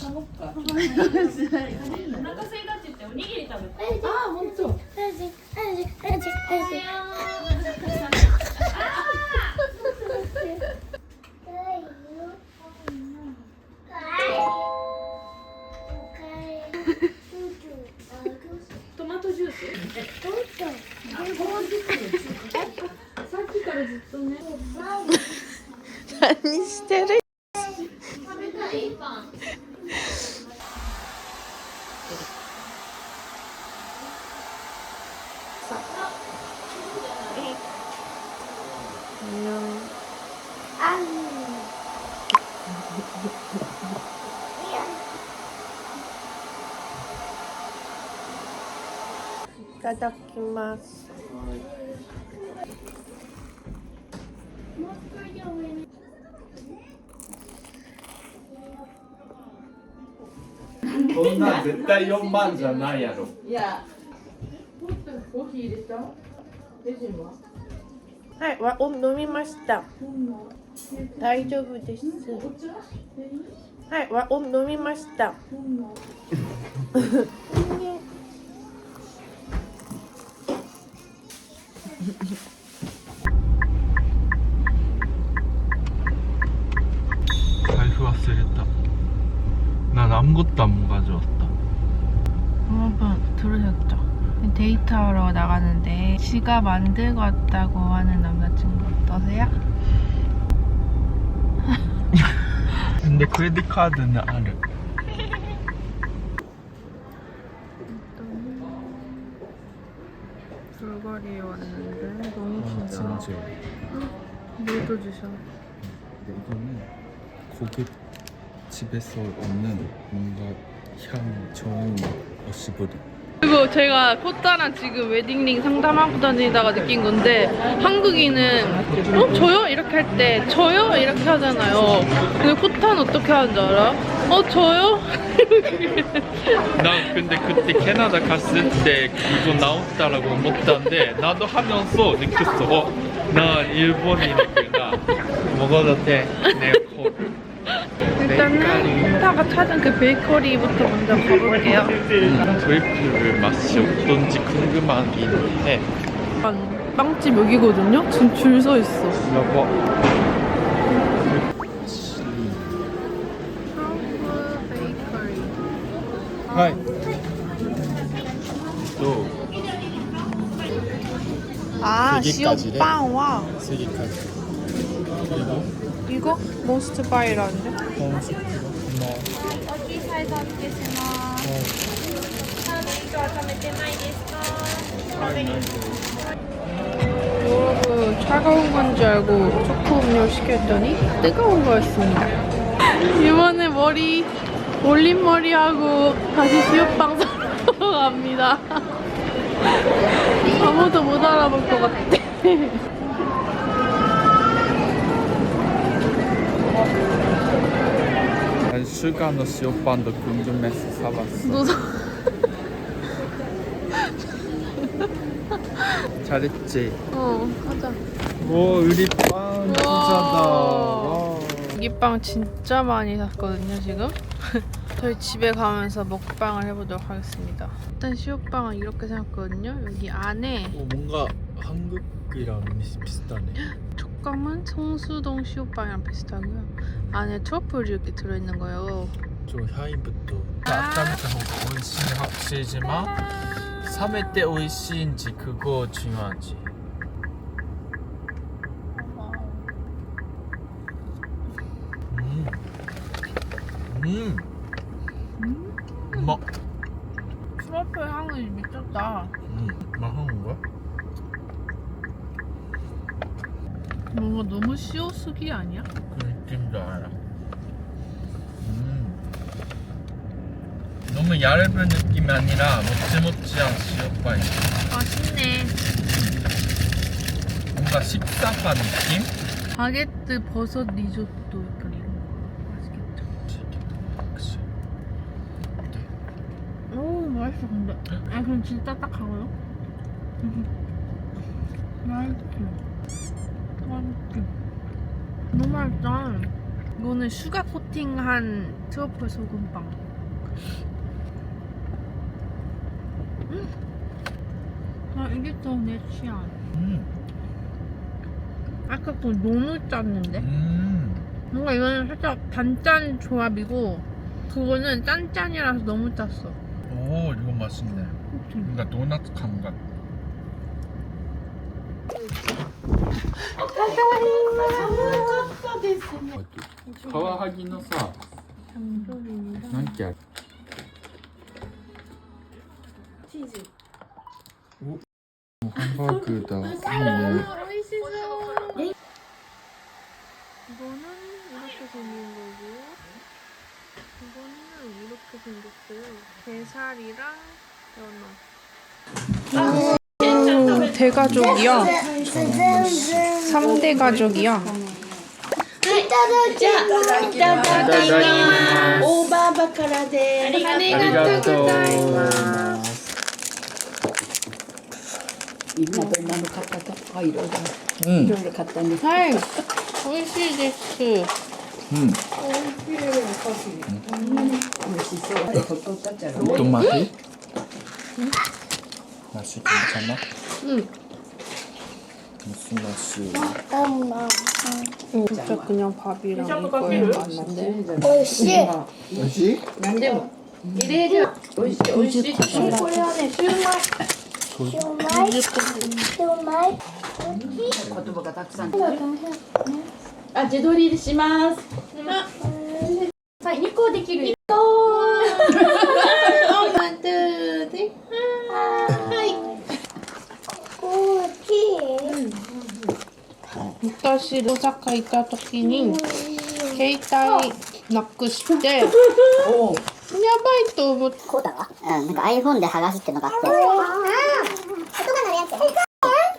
トマトジュースさっきからずっとね何してるいただきます。こんなん絶対4万じゃないやろ。いやコーヒー入れたレジンははい、飲みました。大丈夫です。はい、飲みました。財布忘れた. 난 아무것도 안 가져왔다. 여러분 들으셨죠? 데이트하러 나가는데 지가 만들고 왔다고 하는 남자친구 어떠세요? 근데 크레딧 카드는 알아. 불거리에 왔는데 너무 진짜 진짜. 물도 주셔. 이거는 고급 집에서 얻는 뭔가 향 좋은 옷이거든. 그리고 제가 코타랑 지금 웨딩링 상담하고 다니다가 느낀 건데 한국인은 저요? 이렇게 할 때 저요? 이렇게 하잖아요. 근데 코타는 어떻게 하는 줄 알아? 저요? 난 근데 그때 캐나다 갔을 때 그거 나왔다라고 못했는데 나도 하면서 느꼈어. 나 일본이니까 먹어도 돼. 내 코. 일단은 코타가 찾은 그 베이커리부터 먼저 가볼게요. 그레이프를 맛이 어떤지 궁금하긴 해. 빵집 여기거든요? 지금 줄 서 있어. 여보. 프랑크 베이커리. 하이. 또 아, 세 개까지래. 시오빵와 3개까지. 그리고 이거? 모스트 바이라는데? 고마워. 여러분 차가운 건 줄 알고 초코 음료 시켰더니 뜨거운 거였습니다. 이번에 머리 올린 머리 하고 다시 시오빵 사러 갑니다. 아무도 못 알아볼 것 같아. 난 슈가노 시오빵도 궁금해서 사봤어. 너 잘했지? 하자. 오, 우리 빵 부자다. 와. 여기 빵 진짜 많이 샀거든요 지금. 저희 집에 가면서 먹방을 해보도록 하겠습니다. 일단 시오빵은 이렇게 생겼거든요. 여기 안에 뭔가 한국이랑 비슷하네. 촉감은 성수동 시오빵이랑 비슷하고요. 안에 트러플이 이렇게 들어있는 거예요. 좀 향이부터. 아까부터 오이시는 확실지만 冷めて美味しいん지 그거 중요하지. 막 트러플 향이 미쳤다. 맛한 거야? 뭔가 너무 시오스기 아니야? 그 느낌도 알아. 너무 얇은 느낌이 아니라 모찌모찌한 시오빵이. 맛있네. 뭔가 씹사한 느낌? 바게트 버섯 리조또 약간 이런 거 맛있겠죠? 오 맛있어 근데. 그럼 진짜 딱하고요? 맛있어. 맛있어. 너무 맛있다. 이거는 슈가 코팅한 트러플 소금빵. 아 이게 또 내 취향. 아까 거 너무 짰는데? 뭔가 이거는 살짝 단짠 조합이고 그거는 짠짠이라서 너무 짰어. 오 이거 맛있네. 뭔가 도넛 감각. カワハギのさ、なんっけあれ。チーズ。ハンバーグだ。いいね。 이거는 이렇게 생긴 거고 이거는 이렇게 생겼어요. 게살이랑 연어. 대가족이야. 3대 가족이야. じゃあ、いただきます。大葉ばからで。ありがとうございます。みんなどんなの買ったとかいろいろうんいろいろ買ったね。はい。美味しいです。うん。美味しそう。ほっとったっちゃろ。 또 맛이? 맛이 괜찮아? 응. 무슨 맛이? 진짜 그냥 밥이랑 이거에 맞는데. 맛이? なんでも。入れる。おいしい、おいしい。これはね、シューマイ。言葉がたくさん。あ、自撮りします。はい、2個できるよ。ワン、ツー、スリー。はい。昔大阪行った時に携帯なくしてやばいと思ってこうだわ。なんか iPhone で剥がすってのがあって。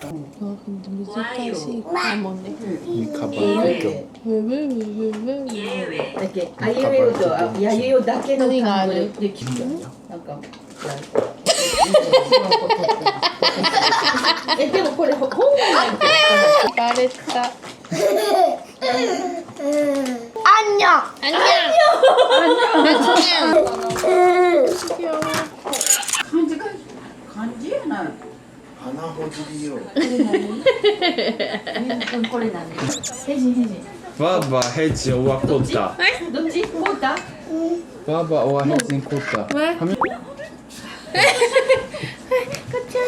難しいかもね。 가방이죠. だけ、あいうえおとあやゆよだけの何がある単語できる。なんか。でもこれ本がないと。バレた。あんにょ。漢字やな。花ほじりよ。これなんで。ヘジヘジ。 바바 해지 오와 코타. どっち？こうた？ 바바 오와 해지 코타. 왜?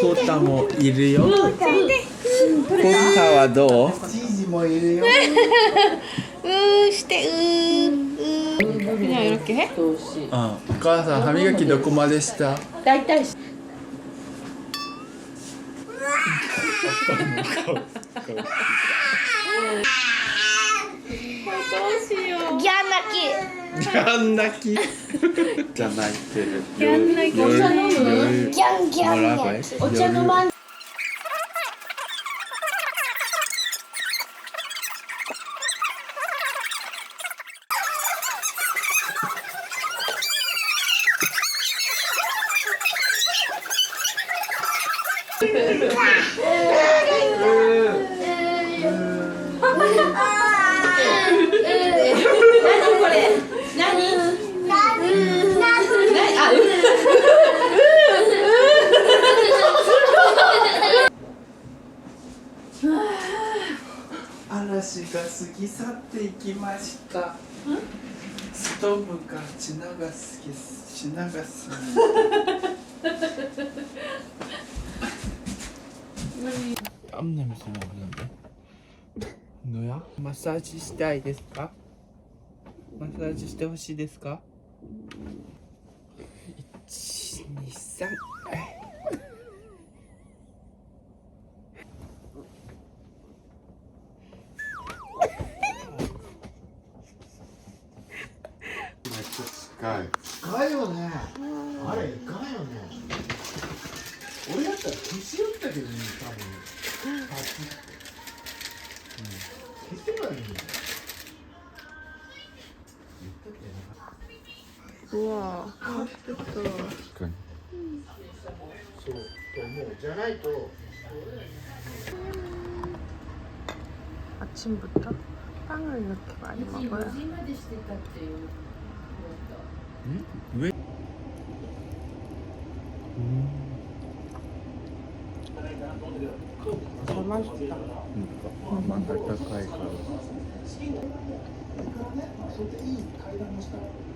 코타 뭐 이르요? 코타와 너? 치즈 뭐 이르요?して그냥 이렇게 해? どうし。お母さん歯磨きどこまでした？だいたい。 ギャン泣き。ギャン泣きじゃないけど。ギャン泣き。ギャンギャン泣き。お茶のまん。 嵐が過ぎ去っていきましたストーブが血流す 땀 냄새 나는데 너야? 마사지 したいですか? 마사지 してほしいですか? 1、2、3 近いよね。あれいかんよね。俺だったら消しよったけどね、多分。パチッて。消せばいいんだよ。言ったっけな。 우와 맛있겠다. 確かに。そうと思う。じゃないと。 아침부터 빵을 이렇게 많이 먹어요. 왜? 잘 맛있다. 맛 따뜻하니까.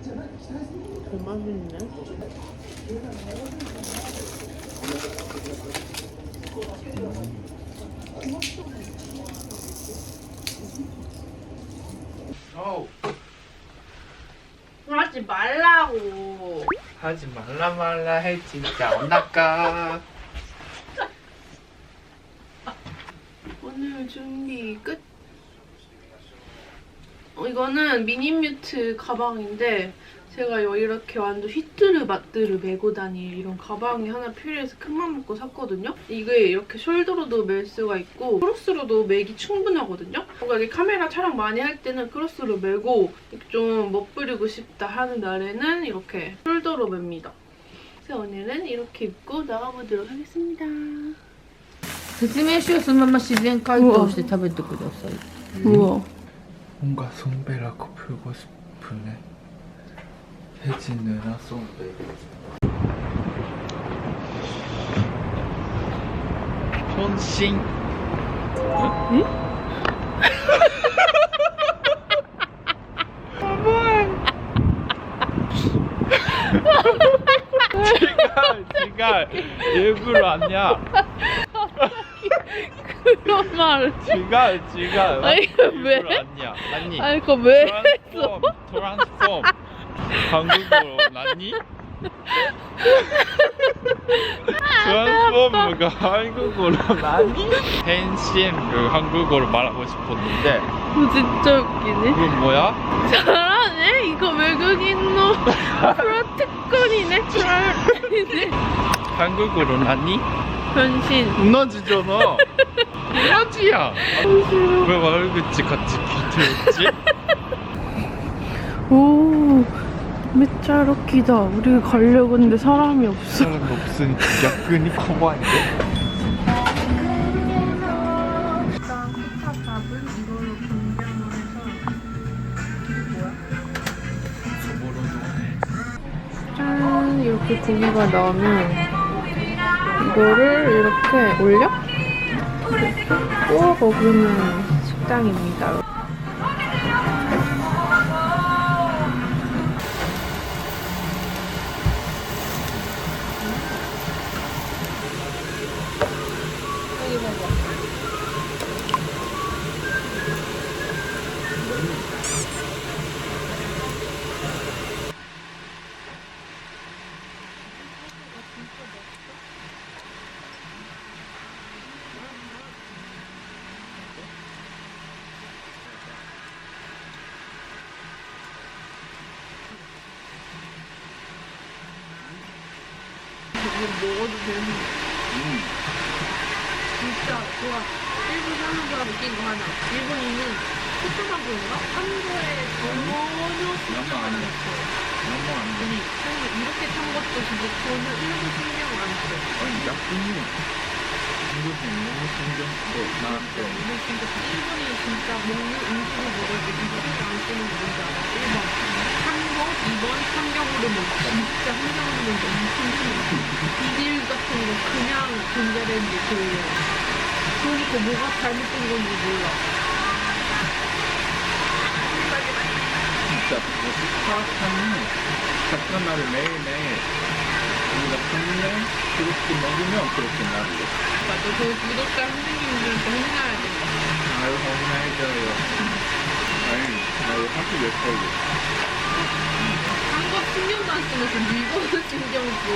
잘 맛있네. 하지 말라고. 하지 말라 해 진짜 언나까. 오늘 준비 끝. 이거는 미니뮤트 가방인데 제가 이렇게 완전 휘뚜르마뚜르 메고 다닐 이런 가방이 하나 필요해서 큰맘 먹고 샀거든요. 이게 이렇게 숄더로도 멜 수가 있고 크로스로도 매기 충분하거든요. 뭔가 이렇게 카메라 촬영 많이 할 때는 크로스로 메고 좀 멋부리고 싶다 하는 날에는 이렇게 숄더로 맵니다. 그래서 오늘은 이렇게 입고 나가보도록 하겠습니다. 説明書をそのまま自然解凍して食べてください。 우와. 뭔가 손배라고 풀고 싶으네. 혜지 누나 손배. 혼신. 지가 일부러 아니야. 그런 말을. 지가 아니, 왜? 일부러 아니야. 아니. 아니 그거 왜? 트랜스폼 한국어로 나니? 트랜스폼가 한국어로 나니? 펜신을 한국어로 말하고 싶었는데 진짜 웃기네. 그건 뭐야? 잘하네. 이거 외국인노 프로특권이네. 잘하네. 한국어로 나니? 변신. 문화지잖아. 문화지야. 왜 말그치 같이 비틀었지? 오, 진짜 럭키다. 우리 가려고 했는데 사람이 없어. 사람이 없으니까 야근이 커버한데. 일단 코타밥은 이걸로 변경을 해서 짠! 이렇게 고기가 나오면 이거를 이렇게 올려? 구워 먹으면 식당입니다. 이거 먹어도 되는 진짜 좋아. 일본 사는 사람 느낀 거 하나. 일본인은 코타나부인가? 한 거에 전혀 신경 안 했어요. 아니, 이렇게 탄 것도 진짜 저는 일본 신경을 안 써요. 야근이 중국인 너무 신경 써 나한테. 근데 진짜 일본이 진짜 먹는 음식을 먹을 때 진짜 신경 안 쓰는 게 뭔지 알아요? 1번, 3번, 2번 환경으로 먹고 진짜 환경으로 먹는 게 엄청 심해요. 비닐 같은 거 그냥 전자레인지 돌려요. 그러니까 뭐가 잘못된 건지 몰라. 진짜 스파타는 작가나를 매일매일 우리가 평생 그렇게 먹으면 그렇게 나고. 맞아, 그 구독자 선생님들한테 혼나야 된다. 아유 혼나해줘요. 아니 나도 학교 몇 살고. 한 거 신경도 안 쓰면서 이거는 신경 써.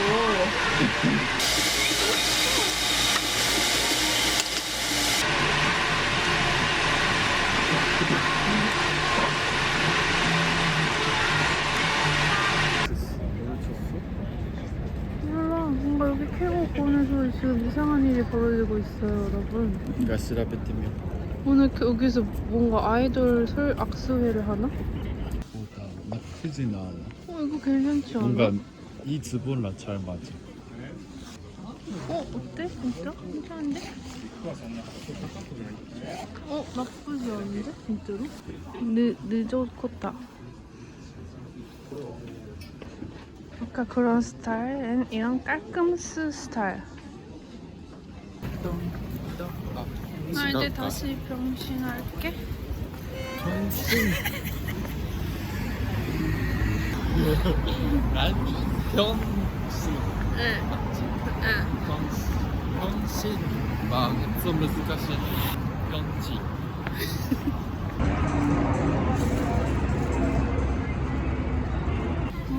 몰라, 뭔가 여기 쾌고 공원에서 지금 이상한 일이 벌어지고 있어요, 여러분. 가스라베티면 오늘 여기서 뭔가 아이돌 악수회를 하나? 보다 나쁘진 않아. 이거 괜찮지 않아? 뭔가 이 즈본랑 잘 맞아. 어때? 진짜? 괜찮은데? 나쁘지 않은데? 진짜로? 늦었겠다. 아까 그런 스타일, 이런 깔끔스 스타일. 나 이제 다시 병신할게. 난 병신. 응. 병신. 좀 難しい。병신.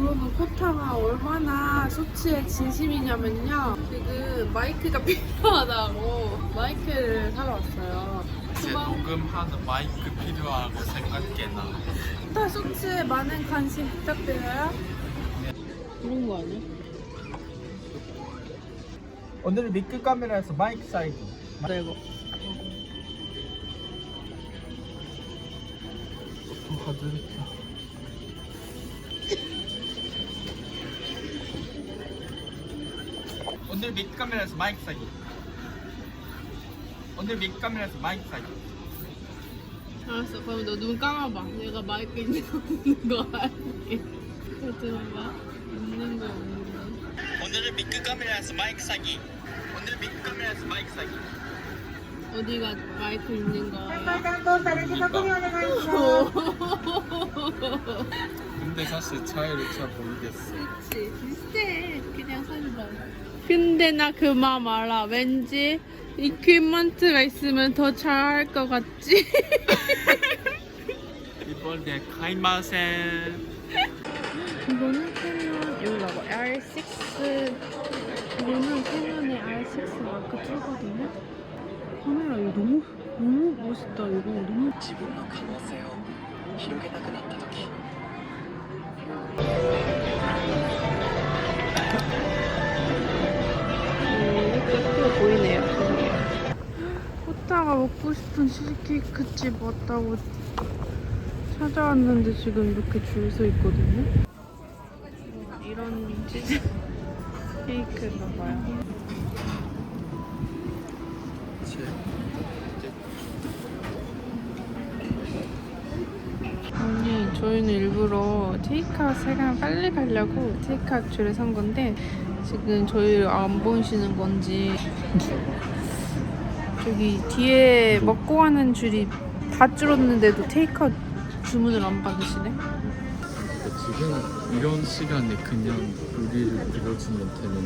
여러분, 코타가 얼마나 소치에 진심이냐면요. 지금 마이크가 필요하다고 마이크를 사러 왔어요. 이제 녹음하는 마이크 필요하고 생각해 나. 코타 소치에 많은 관심 부탁드려요. 이런 거 아니야? 오늘 미크 카메라에서 마이크 사이즈. 나 이거. 하드했다. 오늘 미크 카메라에서 마이크 사이즈. 오늘 미크 카메라에서 마이크 사이즈. 알았어. 그럼 너 눈 감아봐. 내가 마이크 있는 거 없는 거 알게. 들어봐. 있는 거 없는 거. 오늘 미크 카메라에서 마이크 사기. 오늘 미크 카메라에서 마이크 사기. 어디가 마이크 있는 거? 근데 사실 차이를 잘 모르겠어. 그치. 비슷해. 그냥 사지 마. 근데 나 그 맘 알아. 왠지 이퀴먼트가 있으면 더 잘할 것 같지? 이번에 가이마센. 이거는 캐논 여기라고 R6. 이거는 캐논의 R6 마크 2거든요. 카메라 이거 너무 멋있다. 이거 너무 自分の可能性を広げたくなった時 이렇게 보이네요. 호타가 먹고 싶은 치즈케이크 집 왔다고 찾아왔는데 지금 이렇게 줄 서 있거든요. 이런 치즈 케이크가 봐요. 아니, 저희는 일부러 테이크아웃 시간 빨리 가려고 테이크아웃 줄에 선 건데 지금 저희를 안 보이시는 건지 저기 뒤에 먹고 가는 줄이 다 줄었는데도 테이크아웃 주문을 안 받으시네? 지금 이런 시간에 그냥 우리를 불러주면 되는 거.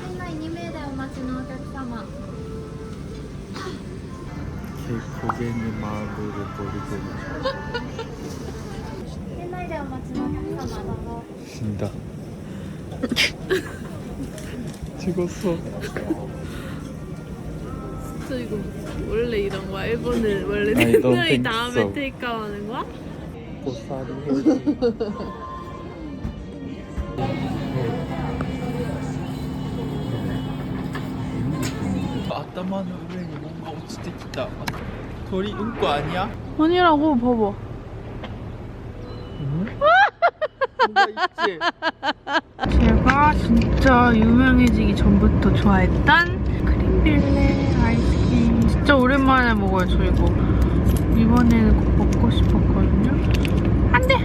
店内2名でお待ちのお客様 고객님 마음으로 버리고 店内でお待ちのお客様どうぞ 있습니다. 찍었어. 진짜 이거 원래 이런 거야? 일본은 원래 I don't 생각이 think 다음에 so. 테이크아웃 하는 거야? 보살이 아따마의 위에 뭔가 落ちてきた. 돌이 응고 아니야? 아니라고 봐봐. 뭔가 있지? 제가 진짜 유명해지기 전부터 좋아했던 크림빌레 아이스크림 진짜 오랜만에 먹어요. 저 이거 이번에는 꼭 먹고 싶었거든요. 안돼.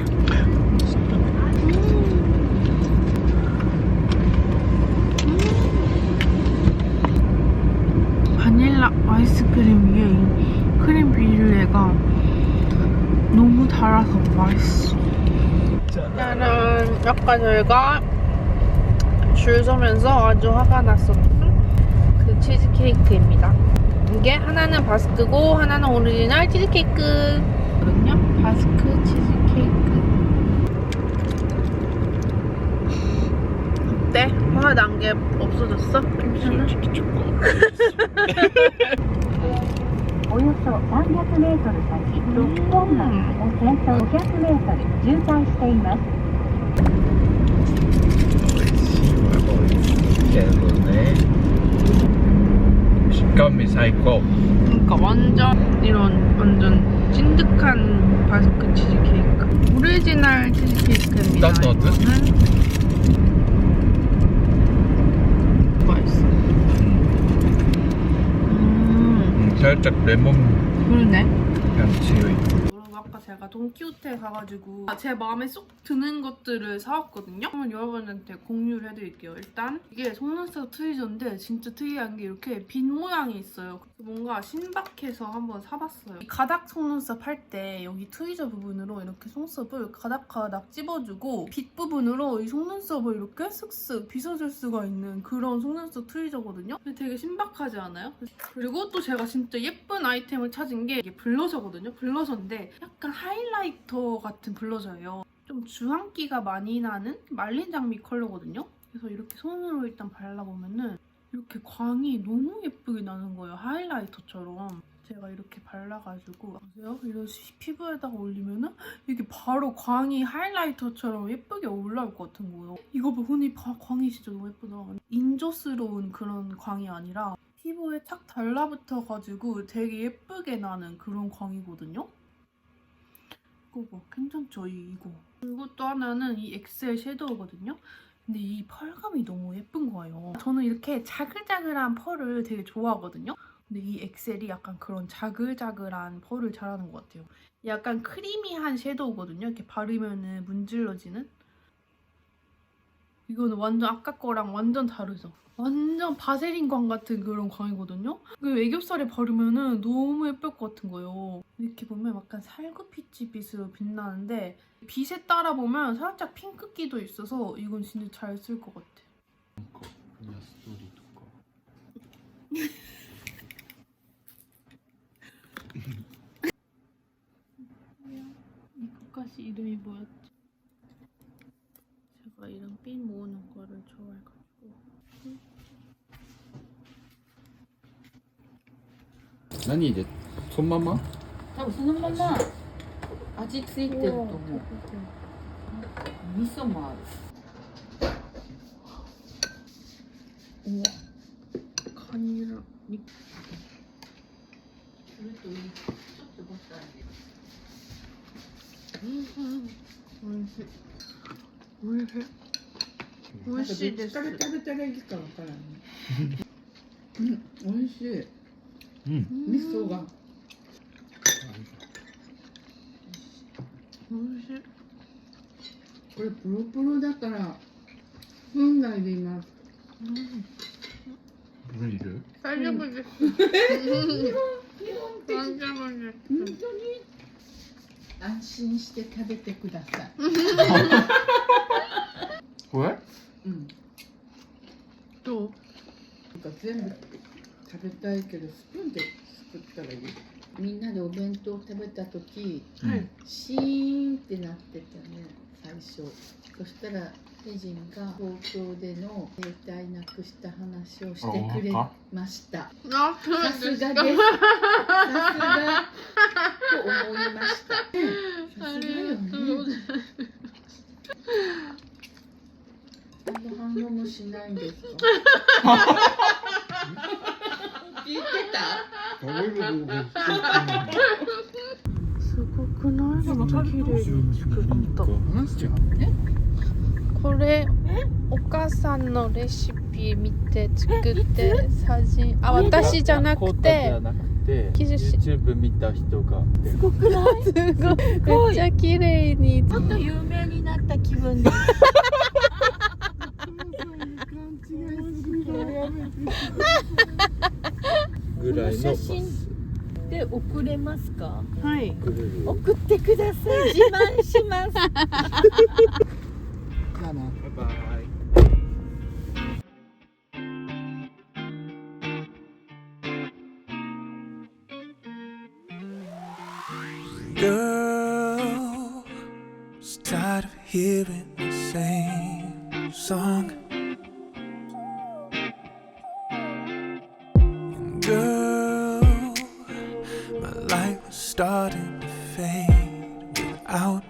바닐라 아이스크림 위에 이 크림 빌레가 너무 달아서 맛있어. 짜란, 아까 저희가 줄 서면서 아주 화가 났었던 그 치즈케이크입니다. 이게 하나는 바스크고 하나는 오리지널 치즈케이크거든요. 바스크 치즈케이크. 어때? 화가 난 게 없어졌어? 괜찮아? 솔직히 조금 およそ300メートル先、六本松を先頭500メートル渋滞しています。 때문에 식감이 살고 그러니까 완전 찐득한 바스크 치즈케이크. 오리지널 치즈케이크입니다. 딴 이거는 맛있어. 살짝 레몬 그러네. 향 여러분 아까 제가 돈키호테 가가지고 제 마음에 쏙 드는 것들을 사왔거든요. 한번 여러분한테 공유를 해드릴게요. 일단 이게 속눈썹 트위저인데 진짜 특이한 게 이렇게 빛 모양이 있어요. 뭔가 신박해서 한번 사봤어요. 이 가닥 속눈썹 할 때 여기 트위저 부분으로 이렇게 속눈썹을 가닥가닥 찝어주고 빛 부분으로 이 속눈썹을 이렇게 쓱쓱 빗어줄 수가 있는 그런 속눈썹 트위저거든요. 근데 되게 신박하지 않아요? 그리고 또 제가 진짜 예쁜 아이템을 찾은 게 이게 블러셔거든요. 블러셔인데 약간 하이라이터 같은 블러셔예요. 좀 주황기가 많이 나는 말린 장미 컬러거든요. 그래서 이렇게 손으로 일단 발라보면은 이렇게 광이 너무 예쁘게 나는 거예요. 하이라이터처럼. 제가 이렇게 발라가지고 보세요. 이런 피부에다가 올리면은 이게 바로 광이 하이라이터처럼 예쁘게 올라올 것 같은 거예요. 이거 보니 광이 진짜 너무 예쁘다. 인조스러운 그런 광이 아니라 피부에 착 달라붙어가지고 되게 예쁘게 나는 그런 광이거든요. 이거 봐, 괜찮죠? 이거. 그리고 또 하나는 이 엑셀 섀도우거든요. 근데 이 펄감이 너무 예쁜 거예요. 저는 이렇게 자글자글한 펄을 되게 좋아하거든요. 근데 이 엑셀이 약간 그런 자글자글한 펄을 잘하는 것 같아요. 약간 크리미한 섀도우거든요. 이렇게 바르면은 문질러지는. 이거는 완전 아까 거랑 완전 다르죠. 완전 바세린 광 같은 그런 광이거든요. 그 애교살에 바르면은 너무 예쁠 것 같은 거예요. 이렇게 보면 약간 살구피치 빛으로 빛나는데 빛에 따라 보면 살짝 핑크기도 있어서 이건 진짜 잘 쓸 것 같아. 이 꽃가시 이름이 뭐였지? 제가 이런 핀 모으는 거를 좋아해가지고.何でそのまま多分そのまま味ついてると思う。味噌もある。うわ、カニラにそれといい。ちょっとバター入れる。おいしい。おいしい。おいしいです。食べたらいいかわからない。うん、美味しい。味噌が。おいしい。これプロプロだから本来でいます。ブリル大丈夫です。大丈夫です。本当に安心して食べてください。これうん。どう？なんか全部食べたいけどスプーンで作ったらいい。みんなでお弁当食べた時、はい。シーンってなってたね最初。そしたらヘジンが東京での携帯なくした話をしてくれました。あ、そうさですか。すがです。さすがと思いました。さすがよね。反応もしないんですか。聞いてた。すごくない？めっちゃ綺麗に作った。これお母さんのレシピ見て作って私じゃなくて YouTube 見た人がすごくない？すごいめっちゃ綺麗に。ちょっと有名になった気分で。ぐらいの写真で送れますか？はい。送ってください。自慢します。じゃあねバイバイGirl, was tired of hearing the same song. And girl, my light was starting to fade without